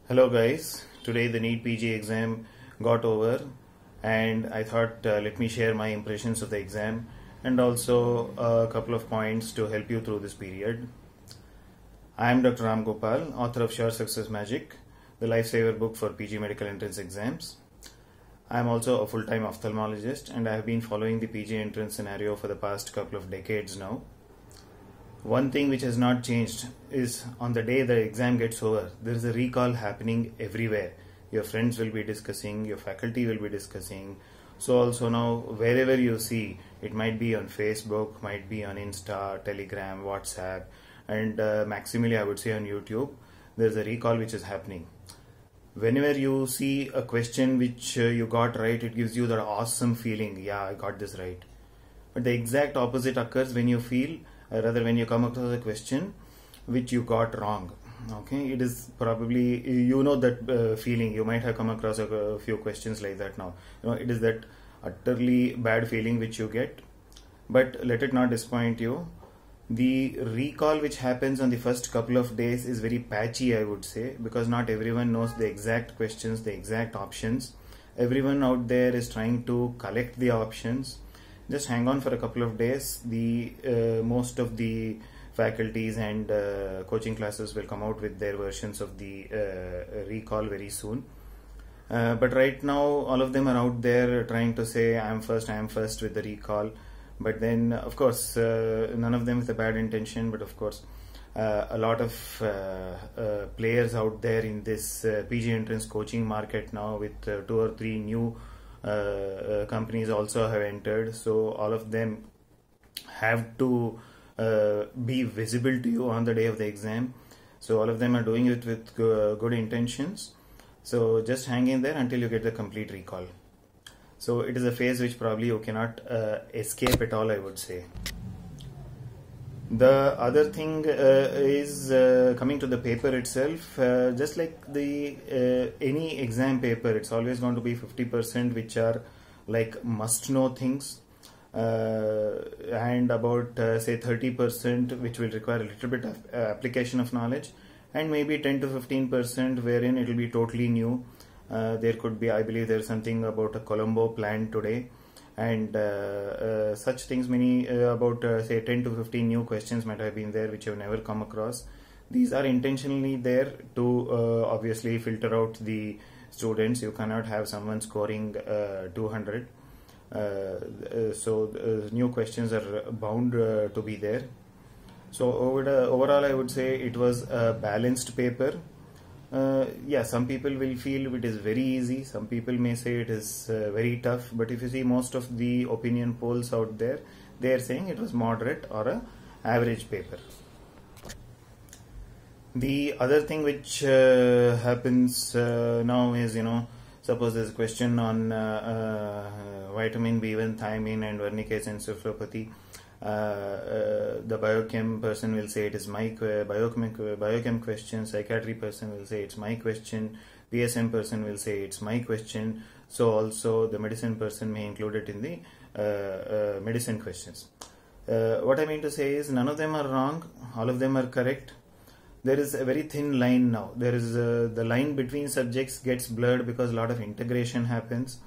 Hello guys, today the NEET PG exam got over and I thought let me share my impressions of the exam and also a couple of points to help you through this period. I am Dr. Ram Gopal, author of Sure Success Magic, the lifesaver book for PG medical entrance exams. I am also a full-time ophthalmologist and I have been following the PG entrance scenario for the past couple of decades now. One thing which has not changed is on the day the exam gets over, there is a recall happening everywhere. Your friends will be discussing, your faculty will be discussing. So also now wherever you see, it might be on Facebook, might be on Insta, Telegram, WhatsApp, and maximally I would say on YouTube, there is a recall which is happening. Whenever you see a question which you got right, it gives you that awesome feeling, yeah, I got this right. But the exact opposite occurs when you feel rather when you come across a question which you got wrong. Okay, it is probably, you know that feeling, you might have come across a few questions like that now. You know, it is that utterly bad feeling which you get, but let it not disappoint you. The recall which happens on the first couple of days is very patchy, I would say, because not everyone knows the exact questions, the exact options. Everyone out there is trying to collect the options. Just hang on for a couple of days. The most of the faculties and coaching classes will come out with their versions of the recall very soon. But right now all of them are out there trying to say I am first with the recall. But then of course none of them with a bad intention, but of course a lot of players out there in this PG entrance coaching market now with 2 or 3 new companies also have entered, so all of them have to be visible to you on the day of the exam. So all of them are doing it with good intentions. So just hang in there until you get the complete recall. So it is a phase which probably you cannot escape at all, I would say. The other thing is coming to the paper itself. Just like the any exam paper, it's always going to be 50% which are like must-know things, and about say 30% which will require a little bit of application of knowledge, and maybe 10 to 15% wherein it will be totally new. There could be, I believe, there's something about a Colombo plan today. And such things, many about say 10 to 15 new questions might have been there which you have never come across. These are intentionally there to obviously filter out the students. You cannot have someone scoring 200. So new questions are bound to be there. So overall I would say it was a balanced paper. Yeah, some people will feel it is very easy, some people may say it is very tough, but if you see most of the opinion polls out there, they are saying it was moderate or a average paper. The other thing which happens now is, you know, suppose there's a question on vitamin B1, thiamine and wernicke's encephalopathy. The biochem person will say it is my biochem question, psychiatry person will say it's my question, PSM person will say it's my question, so also the medicine person may include it in the medicine questions. What I mean to say is none of them are wrong, all of them are correct. There is a very thin line now. There is the line between subjects gets blurred because a lot of integration happens.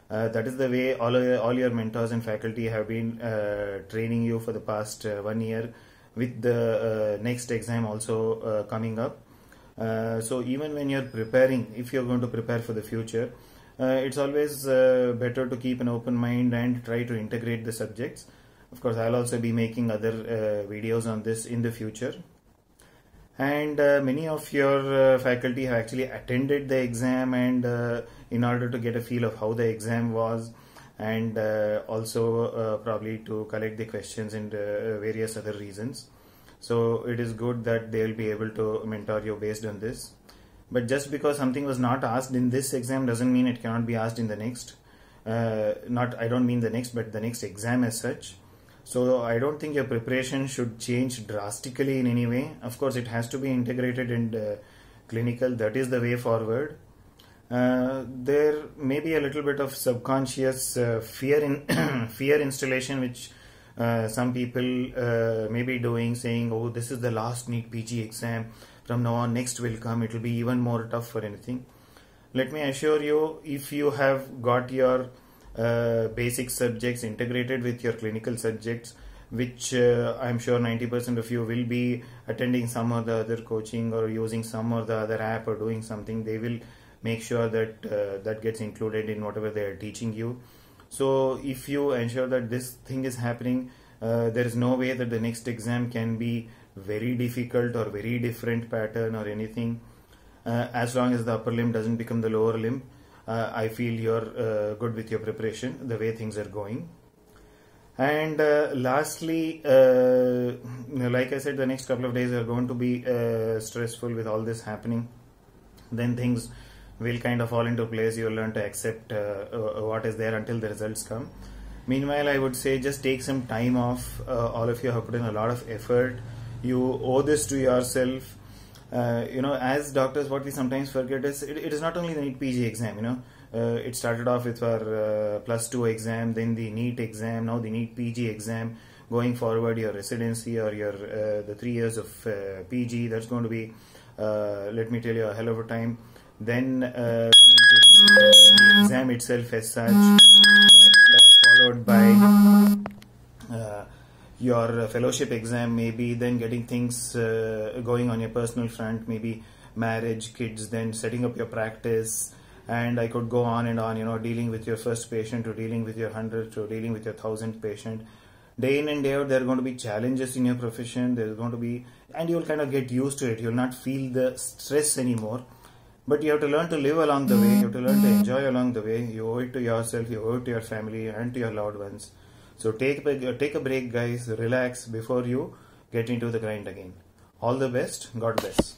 That is the way all your mentors and faculty have been training you for the past 1 year, with the next exam also coming up. So even when you're preparing, if you're going to prepare for the future, it's always better to keep an open mind and try to integrate the subjects. Of course, I'll also be making other videos on this in the future. And many of your faculty have actually attended the exam, and in order to get a feel of how the exam was, and also probably to collect the questions and various other reasons. So it is good that they will be able to mentor you based on this. But just because something was not asked in this exam doesn't mean it cannot be asked in the next. I don't mean the next, but the next exam as such. So I don't think your preparation should change drastically in any way. Of course, it has to be integrated and clinical. That is the way forward. There may be a little bit of subconscious fear installation which some people may be doing, saying, oh, this is the last NEET PG exam. from now on next will come, it will be even more tough for anything. Let me assure you, if you have got your basic subjects integrated with your clinical subjects, which I'm sure 90% of you will be attending some or the other coaching or using some or the other app or doing something, they will make sure that that gets included in whatever they are teaching you. So if you ensure that this thing is happening, there is no way that the next exam can be very difficult or very different pattern or anything. As long as the upper limb doesn't become the lower limb, I feel you're good with your preparation the way things are going. And lastly, like I said, the next couple of days are going to be stressful with all this happening. Then things will kind of fall into place. You'll learn to accept what is there until the results come. Meanwhile, I would say just take some time off. All of you have put in a lot of effort. You owe this to yourself. As doctors, what we sometimes forget is it is not only the NEET PG exam, it started off with our +2 exam, then the NEET exam, now the NEET PG exam. Going forward, your residency or your the 3 years of PG, that's going to be, let me tell you, a hell of a time. Then coming to the exam itself as such, followed by your fellowship exam, maybe then getting things going on your personal front, maybe marriage, kids, then setting up your practice, and I could go on and on, dealing with your first patient to dealing with your 100th to dealing with your 1000th patient. Day in and day out, there are going to be challenges in your profession. There's going to be, and you'll kind of get used to it. You'll not feel the stress anymore. But you have to learn to live along the way. You have to learn to enjoy along the way. You owe it to yourself, you owe it to your family and to your loved ones. So take a break, guys. Relax before you get into the grind again. All the best. God bless.